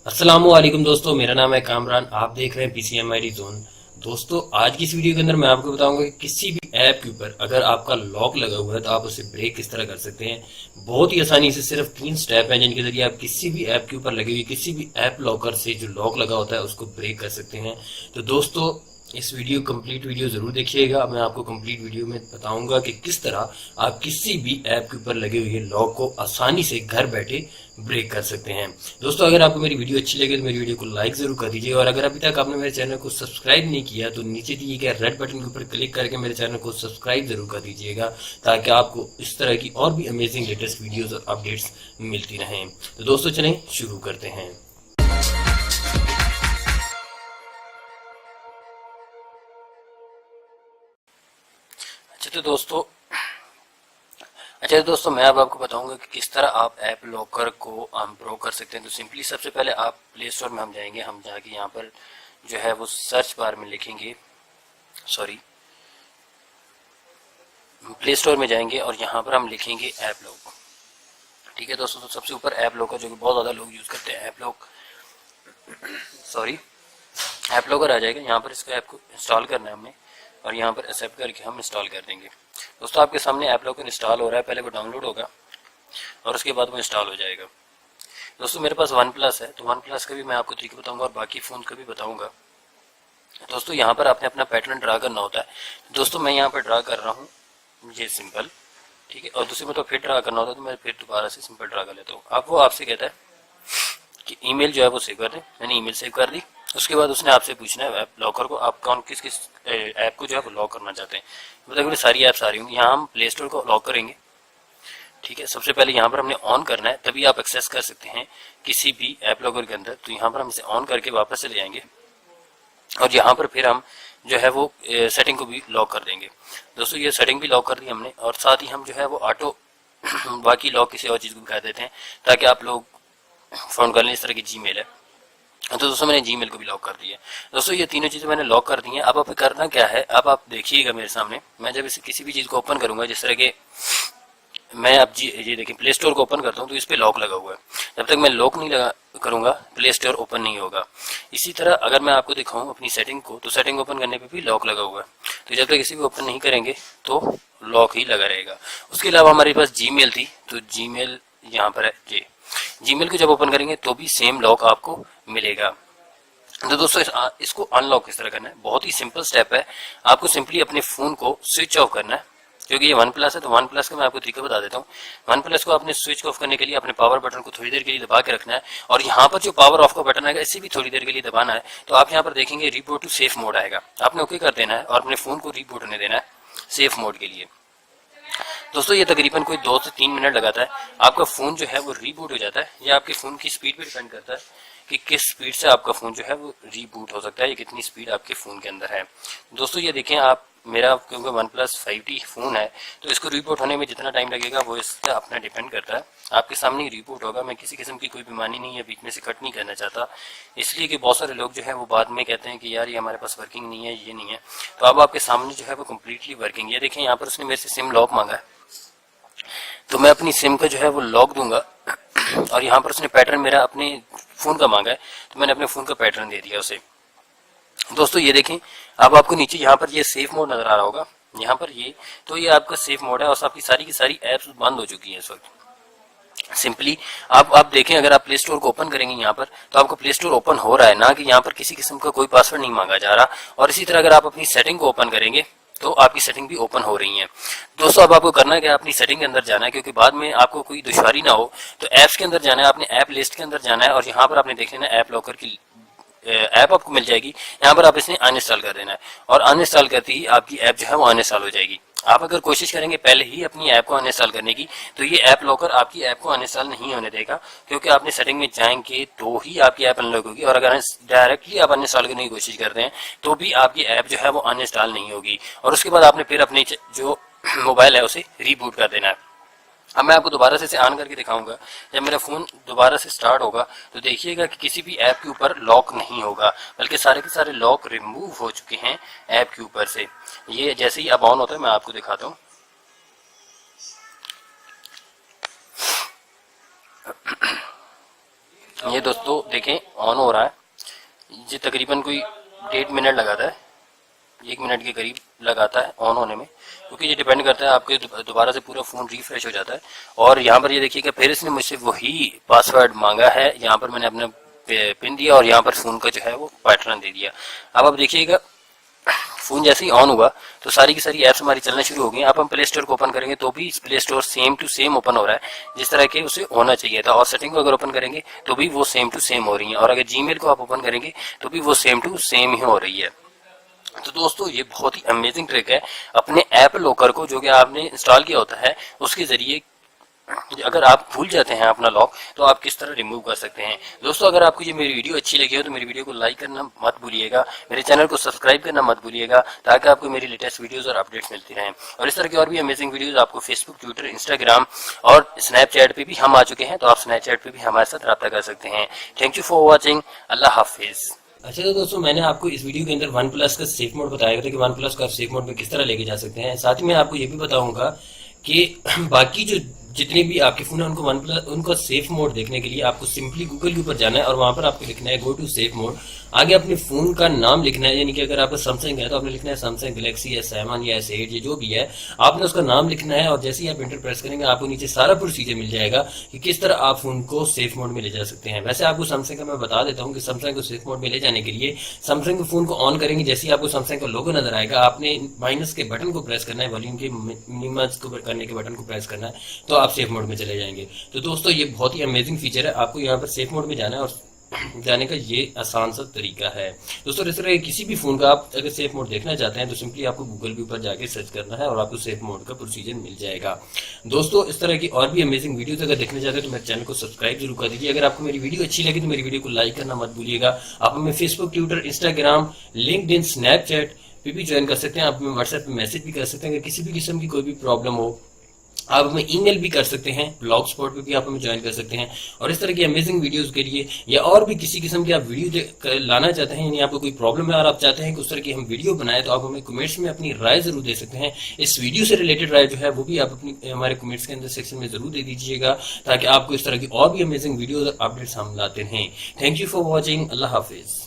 अस्सलामुअलैकुम दोस्तों, मेरा नाम है कामरान। आप देख रहे हैं पीसीएमआईडी जोन। दोस्तों, आज की इस वीडियो के अंदर मैं आपको बताऊंगा कि किसी भी ऐप के ऊपर अगर आपका लॉक लगा हुआ है तो आप उसे ब्रेक किस तरह कर सकते हैं। बहुत ही आसानी से, सिर्फ 3 स्टेप हैं जिनके जरिए आप किसी भी ऐप के ऊपर लगी हुई किसी भी ऐप लॉकर से जो लॉक लगा होता है उसको ब्रेक कर सकते हैं। तो दोस्तों, इस कंप्लीट वीडियो जरूर देखिएगा। मैं आपको कंप्लीट वीडियो में बताऊंगा कि किस तरह आप किसी भी ऐप के ऊपर लगे हुए लॉक को आसानी से घर बैठे ब्रेक कर सकते हैं। दोस्तों, अगर आपको मेरी वीडियो अच्छी लगे तो मेरी वीडियो को लाइक जरूर कर दीजिए, और अगर अभी तक आपने मेरे चैनल को सब्सक्राइब नहीं किया तो नीचे दिए गए रेड बटन के ऊपर क्लिक करके मेरे चैनल को सब्सक्राइब जरूर कर दीजिएगा, ताकि आपको इस तरह की और भी अमेजिंग लेटेस्ट वीडियोस और अपडेट्स मिलती रहें। तो दोस्तों, चलें शुरू करते हैं। अच्छा तो दोस्तों मैं अब आपको बताऊंगा कि किस तरह आप ऐप लॉकर को अनब्लॉक कर सकते हैं। तो सिंपली सबसे पहले आप प्ले स्टोर में हम जाएंगे। हम जाके यहाँ पर जो है वो सर्च बार में लिखेंगे, प्ले स्टोर में जाएंगे और यहाँ पर हम लिखेंगे ऐप लॉक। ठीक है दोस्तों, तो सबसे ऊपर ऐप लॉकर जो कि बहुत ज़्यादा लोग यूज़ करते हैं, ऐप लॉकर आ जाएगा। यहाँ पर इसको ऐप को इंस्टॉल करना है हमने, और यहाँ पर एक्सेप्ट करके हम इंस्टॉल कर देंगे। दोस्तों, आपके सामने ऐप लॉकर इंस्टॉल हो रहा है। पहले वो डाउनलोड होगा और उसके बाद वो इंस्टॉल हो जाएगा। दोस्तों, मेरे पास वन प्लस है, तो वन प्लस का भी मैं आपको तरीका बताऊंगा और बाकी फ़ोन का भी बताऊंगा। दोस्तों, यहाँ पर आपने अपना पैटर्न ड्रा करना होता है। दोस्तों, मैं यहाँ पर ड्रा कर रहा हूँ ये सिंपल, ठीक है। और दूसरी में तो फिर ड्रा करना होता है, तो मैं फिर दोबारा से सिंपल ड्रा कर लेता हूँ। अब वो आपसे कहता है कि ईमेल जो है वो सेव कर दें। मैंने ईमेल सेव कर दी। उसके बाद उसने आपसे पूछना है ऐप लॉकर को, आप कौन किस किस ऐप को जो है वो लॉक करना चाहते हैं। मतलब सारी ऐप्स आ रही होंगी। यहाँ हम प्ले स्टोर को लॉक करेंगे। ठीक है, सबसे पहले यहाँ पर हमने ऑन करना है, तभी आप एक्सेस कर सकते हैं किसी भी ऐप लॉकर के अंदर। तो यहाँ पर हम इसे ऑन करके वापस चले जाएंगे और यहाँ पर फिर हम जो है वो सेटिंग को भी लॉक कर देंगे। दोस्तों, ये सेटिंग भी लॉक कर दी हमने, और साथ ही हम जो है वो ऑटो बाकी लॉक किसी और चीज़ को दिखा देते हैं ताकि आप लोग फोन कर लें। इस तरह की जीमेल है, तो दोस्तों मैंने जीमेल को भी लॉक कर दिया है। दोस्तों, ये तीनों चीज़ें मैंने लॉक कर दी हैं। अब आप करना क्या है, अब आप देखिएगा मेरे सामने। मैं जब इसे किसी भी चीज़ को ओपन करूंगा, जिस तरह के मैं अब ये देखिए प्ले स्टोर को ओपन करता हूँ तो इस पर लॉक लगा हुआ है। जब तक मैं लॉक नहीं लगा करूंगा प्ले स्टोर ओपन नहीं होगा। इसी तरह अगर मैं आपको दिखाऊं अपनी सेटिंग को, तो सेटिंग ओपन करने पे भी लॉक लगा हुआ है। तो जब तक इसी को ओपन नहीं करेंगे तो लॉक ही लगा रहेगा। उसके अलावा हमारे पास जीमेल थी, तो जीमेल यहाँ पर है। जी, जीमेल को जब ओपन करेंगे तो भी सेम लॉक आपको मिलेगा। तो दोस्तों, इसको अनलॉक किस तरह करना है, बहुत ही सिंपल स्टेप है। आपको सिंपली अपने फोन को स्विच ऑफ करना है। क्योंकि ये वन प्लस है तो वन प्लस का मैं आपको तरीका बता देता हूँ। वन प्लस को आपने स्विच ऑफ करने के लिए अपने पावर बटन को थोड़ी देर के लिए दबा के रखना है, और यहाँ पर जो पावर ऑफ का बटन आएगा इसे भी थोड़ी देर के लिए दबाना है। तो आप यहाँ पर देखेंगे रीबूट टू सेफ मोड आएगा, आपने ओके कर देना है और अपने फोन को रीबूट होने देना है सेफ मोड के लिए। दोस्तों, ये तकरीबन कोई 2 से 3 मिनट लगाता है, आपका फोन जो है वो रीबूट हो जाता है। ये आपके फोन की स्पीड पे डिपेंड करता है कि किस स्पीड से आपका फोन जो है वो रीबूट हो सकता है, ये कितनी स्पीड आपके फोन के अंदर है। दोस्तों, ये देखें आप, मेरा क्योंकि वन प्लस 5T फोन है तो इसको रीबूट होने में जितना टाइम लगेगा वो इसका अपना डिपेंड करता है। आपके सामने रीबूट होगा। मैं किसी किस्म की कोई बीमारी नहीं है, बीच में से कट नहीं करना चाहता, इसलिए कि बहुत सारे लोग जो है वो बाद में कहते हैं कि यार ये हमारे पास वर्किंग नहीं है, ये नहीं है। तो अब आपके सामने जो है वो कम्प्लीटली वर्किंग। ये देखें यहाँ पर उसने मेरे से सिम लॉक मांगा है, तो मैं अपनी सिम का जो है वो लॉक दूंगा, और यहाँ पर उसने पैटर्न मेरा अपने फोन का मांगा है तो मैंने अपने फोन का पैटर्न दे दिया उसे। दोस्तों, ये देखें, अब आपको नीचे यहाँ पर ये सेफ मोड नजर आ रहा होगा, यहाँ पर ये, तो ये आपका सेफ मोड है और आपकी सारी की सारी एप्स बंद हो चुकी हैं इस वक्त। सिंपली आप देखें, अगर आप प्ले स्टोर को ओपन करेंगे यहाँ पर तो आपको प्ले स्टोर ओपन हो रहा है, ना कि यहाँ पर किसी किस्म का कोई पासवर्ड नहीं मांगा जा रहा। और इसी तरह अगर आप अपनी सेटिंग को ओपन करेंगे तो आपकी सेटिंग भी ओपन हो रही है। दोस्तों, अब आपको करना है कि अपनी सेटिंग के अंदर जाना है, क्योंकि बाद में आपको कोई दुश्वारी ना हो। तो ऐप्स के अंदर जाना है, आपने ऐप लिस्ट के अंदर जाना है, और यहाँ पर आपने देख लेना ऐप लॉकर की ऐप आपको मिल जाएगी। यहाँ पर आप इसे अनइंस्टॉल कर देना है, और अनइंस्टॉल करते ही आपकी ऐप जो है वो अनइंस्टॉल हो जाएगी। आप अगर कोशिश करेंगे पहले ही अपनी ऐप को अनइंस्टॉल करने की, तो ये ऐप लॉकर आपकी ऐप को अनइंस्टॉल नहीं होने देगा, क्योंकि आपने सेटिंग में जाएंगे तो ही आपकी ऐप अनलॉक होगी। और अगर डायरेक्टली आप अनइंस्टॉल करने की कोशिश करते हैं तो भी आपकी ऐप जो है वो अनइंस्टॉल नहीं होगी, और उसके बाद आपने फिर अपने जो मोबाइल है उसे रीबूट कर देना है। अब मैं आपको दोबारा से इसे ऑन करके दिखाऊंगा। जब मेरा फोन दोबारा से स्टार्ट होगा तो देखिएगा कि किसी भी ऐप के ऊपर लॉक नहीं होगा, बल्कि सारे के सारे लॉक रिमूव हो चुके हैं ऐप के ऊपर से। ये जैसे ही अब ऑन होता है मैं आपको दिखाता हूँ। ये दोस्तों देखें ऑन हो रहा है। ये तकरीबन कोई 1.5 मिनट लगाता है, 1 मिनट के करीब लगाता है ऑन होने में, क्योंकि ये डिपेंड करता है आपके दोबारा से पूरा फ़ोन रिफ्रेश हो जाता है। और यहाँ पर ये देखिए कि फिर इसने मुझसे वही पासवर्ड मांगा है। यहाँ पर मैंने अपना पिन दिया और यहाँ पर फ़ोन का जो है वो पैटर्न दे दिया। अब आप देखिएगा फ़ोन जैसे ही ऑन हुआ तो सारी की सारी ऐप्स हमारी चलना शुरू हो गई। अब हम प्ले स्टोर को ओपन करेंगे तो भी Play Store same to same open हो रहा है जिस तरह के उसे होना चाहिए था। और सेटिंग को अगर ओपन करेंगे तो भी वो सेम टू सेम हो रही है। और अगर जीमेल को आप ओपन करेंगे तो भी वो सेम टू सेम ही हो रही है। तो दोस्तों ये बहुत ही अमेजिंग ट्रिक है। अपने ऐप लॉकर को जो कि आपने इंस्टॉल किया होता है उसके जरिए अगर आप भूल जाते हैं अपना लॉक तो आप किस तरह रिमूव कर सकते हैं। दोस्तों अगर आपको ये मेरी वीडियो अच्छी लगी हो तो मेरी वीडियो को लाइक करना मत भूलिएगा, मेरे चैनल को सब्सक्राइब करना मत भूलिएगा, ताकि आपको मेरी लेटेस्ट वीडियोस और अपडेट्स मिलती रहें। और इस तरह की और भी अमेजिंग वीडियोस आपको फेसबुक, ट्विटर, इंस्टाग्राम और स्नैपचैट पे भी हम आ चुके हैं, तो आप स्नैपचैट पे भी हमारे साथ रब्ता कर सकते हैं। Thank you for watching. अल्लाह हाफिज। अच्छा तो दोस्तों मैंने आपको इस वीडियो के अंदर OnePlus का सेफ मोड बताया था कि OnePlus का सेफ मोड में किस तरह लेके जा सकते हैं। साथ ही मैं आपको ये भी बताऊंगा कि बाकी जो जितने भी आपके फोन है उनको OnePlus उनका सेफ मोड देखने के लिए आपको सिंपली गूगल के ऊपर जाना है और वहां पर आपको लिखना है गो टू सेफ मोड। आगे अपने फोन का नाम लिखना है, यानी कि अगर आपका सैमसंग है तो आपने लिखना है सैमसंग गैलेक्सी S7 या S8 ये जो भी है, आपने उसका नाम लिखना है। और जैसे ही आप इंटर प्रेस करेंगे आपको नीचे सारा प्रोसीजर मिल जाएगा कि किस तरह आप फोन को सेफ मोड में ले जा सकते हैं। वैसे आपको सैमसंग का मैं बता देता हूँ कि सैमसंग को सेफ मोड में ले जाने के लिए सैमसंग के फोन को ऑन करेंगे, जैसे ही आपको सैमसंग का लोगो नजर आएगा आपने माइनस के बटन को प्रेस करना है, वॉल्यूम के मिनिमाइज करने के बटन को प्रेस करना है, तो आप सेफ मोड में चले जाएंगे। तो दोस्तों ये बहुत ही अमेजिंग फीचर है। आपको यहाँ पर सेफ मोड में जाना है और जाने का ये आसान सा तरीका है। दोस्तों इस तरह किसी भी फोन का आप अगर सेफ मोड देखना चाहते हैं तो सिंपली आपको गूगल के ऊपर जाके सर्च करना है और आपको सेफ मोड का प्रोसीजर मिल जाएगा। दोस्तों इस तरह की और भी अमेजिंग वीडियोस अगर देखना चाहते हैं तो मेरे चैनल को सब्सक्राइब जरूर कर दीजिए। अगर आपको मेरी वीडियो अच्छी लगी तो मेरी वीडियो को लाइक करना मत भूलिएगा। आप हमें Facebook, Twitter, Instagram, LinkedIn, Snapchat पे भी ज्वाइन कर सकते हैं। आप हमें व्हाट्सएप पे मैसेज भी कर सकते हैं। अगर किसी भी किस्म की कोई भी प्रॉब्लम हो आप हमें ईमेल भी कर सकते हैं। ब्लॉग स्पॉट पे भी आप हमें ज्वाइन कर सकते हैं। और इस तरह की अमेजिंग वीडियोस के लिए या और भी किसी किस्म की आप वीडियो लाना चाहते हैं, यानी आपको कोई प्रॉब्लम है और आप चाहते हैं कि उस तरह की हम वीडियो बनाएं, तो आप हमें कमेंट्स में अपनी राय जरूर दे सकते हैं। इस वीडियो से रिलेटेड राय जो है वो भी आप अपनी हमारे कमेंट्स के अंदर सेक्शन में जरूर दे दीजिएगा, ताकि आपको इस तरह की और भी अमेजिंग वीडियो और अपडेट्स हम लाते हैं। Thank you for watching. अल्लाह हाफिज।